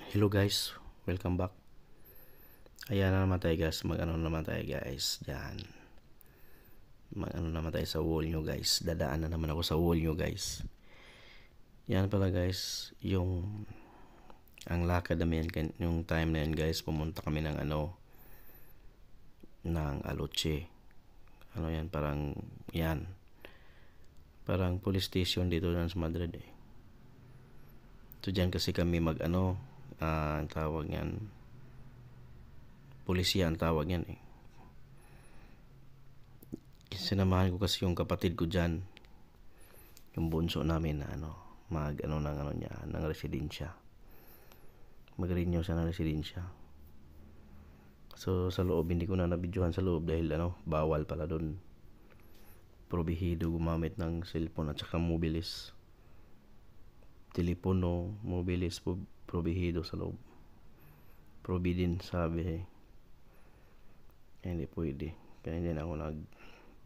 Hello guys, welcome back. Ayan na naman tayo guys, mag-ano naman tayo guys, dyan. Mag-ano naman tayo sa wall nyo guys, dadaan na naman ako sa wall nyo guys. Yan pala guys, ang lakad namin yung time na yan guys, pumunta kami ng ng Aloche. Parang police station dito sa Madrid eh. So dyan kasi kami ang tawag yan, pulisya ang tawag yan eh. Sinamahan ko kasi yung kapatid ko dyan, yung bunso namin na ng residensya, mag-renew siya ng residensya. So sa loob hindi ko na nabidyohan sa loob dahil bawal pala doon, prohibido gumamit ng cellphone at saka mobilis, telepono, mobilis, prohibido sa loob, forbidden sabi eh. Hindi pwede, kaya hindi na ako nag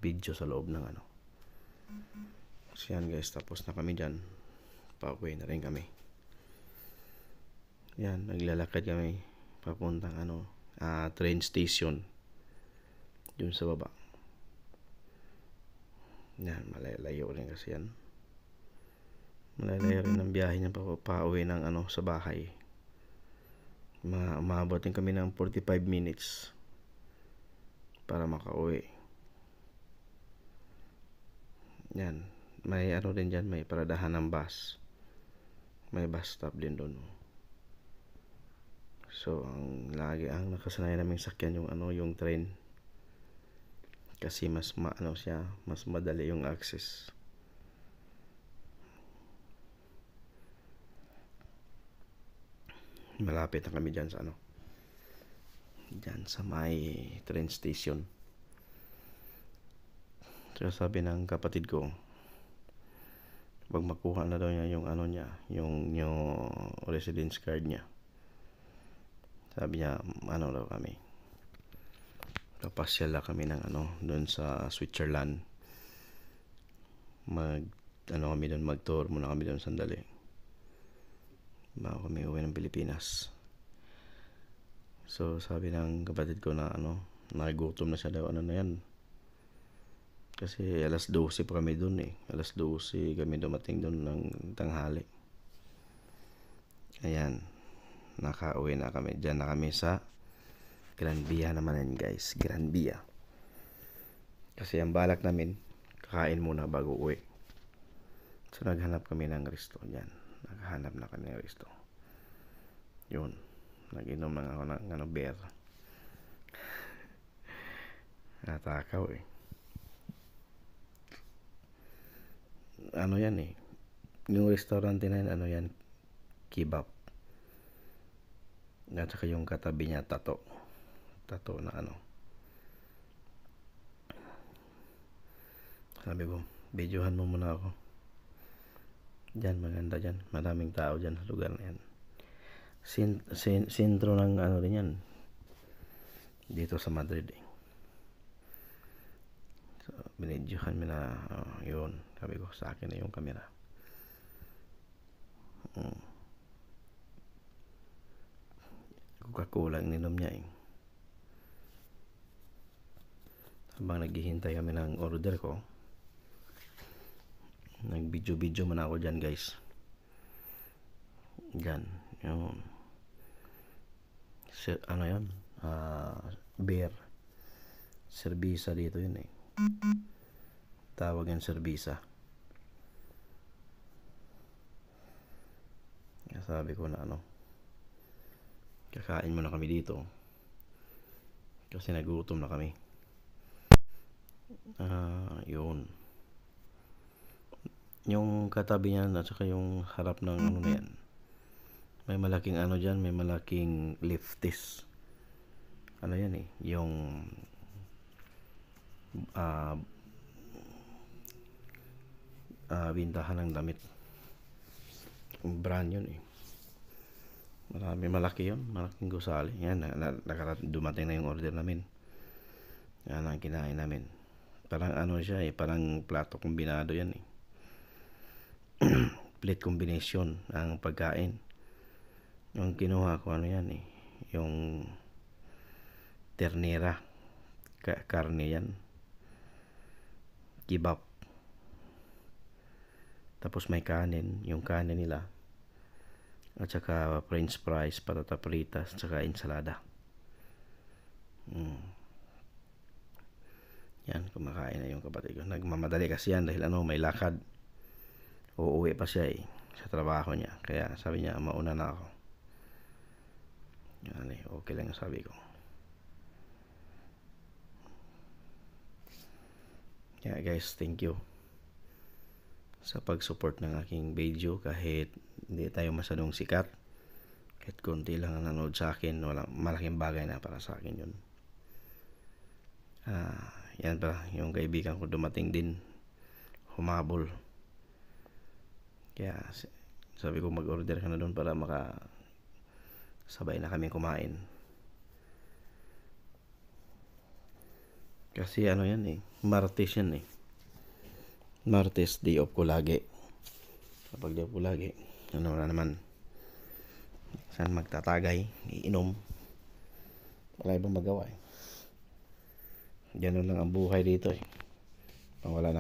video sa loob ng So yan guys, tapos na kami dyan, pauwi na rin kami. Yan, naglalakad kami papuntang train station dun sa baba. Yan, malalayo rin kasi yan, malalayo rin ang biyahe niya pauwi ng sa bahay. Umabot din kami ng 45 minutes para makauwi. Yan, may din dyan, may paradahan ng bus, may bus stop din doon. So ang nakasanayan naming sakyan yung train kasi mas mas madali yung access. Malapit na kami dyan sa may train station. So sabi ng kapatid ko, wag makuha na daw niya yung residence card niya. Sabi niya daw kami, papasyal na kami ng doon sa Switzerland. Kami doon, mag-tour muna kami doon sandali bago kami uwi ng Pilipinas. So sabi ng kapatid ko na nagutom na siya daw na yan. Kasi alas 12 pa kami doon eh. Alas 12 kami dumating doon ng tanghali. Ayan, nakauwi na kami. Diyan na kami sa Gran Via naman yan guys, Gran Via. Kasi ang balak namin, kakain muna bago uwi. So naghanap kami ng resto dyan. Naghanap na kami ng resto. Yun, nag-inom lang ako ng beer. Natakaw eh. Yan eh, yung restaurant na yan, kebab. At saka yung katabi niya, tato na sabi ko, videohan mo muna ako dyan, maganda dyan, maraming tao dyan sa lugar na yan. Sentro ng rin yan dito sa Madrid eh. So binidyohan mo na yun, sabi ko sa akin na yung camera. Coca-Cola ang ninom niya eh. Habang naghihintay kami ng order ko, nag-video muna ako dyan guys. Dyan yun, yan, beer, serbisa dito yun eh, tawag yan, serbisa. Sabi ko na kakain muna kami dito kasi nagutom na kami. Yun, yung katabi niyan at saka yung harap ng na yan, may malaking dyan, may malaking lefties. Yan eh, yung bintahan ng damit, brand yun eh. Malaki yun, malaking gusali. Yan, dumating na yung order namin. Yan ang kinain namin. Parang siya eh, parang plato kombinado yan eh. Plate combination ang pagkain. Yung kinuha ko ano yan eh, yung ternera, karne yan, kebab. Tapos may kanin, yung kanin nila, at saka french fries, patata fritas, at saka ensalada. Yan, kumakain na yung kapatid ko. Nagmamadali kasi yan dahil may lakad. Uuwi pa siya sa trabaho niya. Kaya sabi niya, mauna na ako. Yan okay lang sabi ko. Kaya guys, thank you sa pag-support ng aking video. Kahit hindi tayo masyadong sikat, kahit konti lang ang nanood sa akin, malaking bagay na para sa akin yun. Yan pala, yung kaibigan ko dumating din, humabol. Kaya sabi ko mag-order ka na doon para sabay na kami kumain. Kasi yan Martes yan Martes, day off ko lagi. Kapag day off ko lagi, na naman, saan magtatagay, iinom, wala ibang magawa Ganun lang ang buhay dito wala na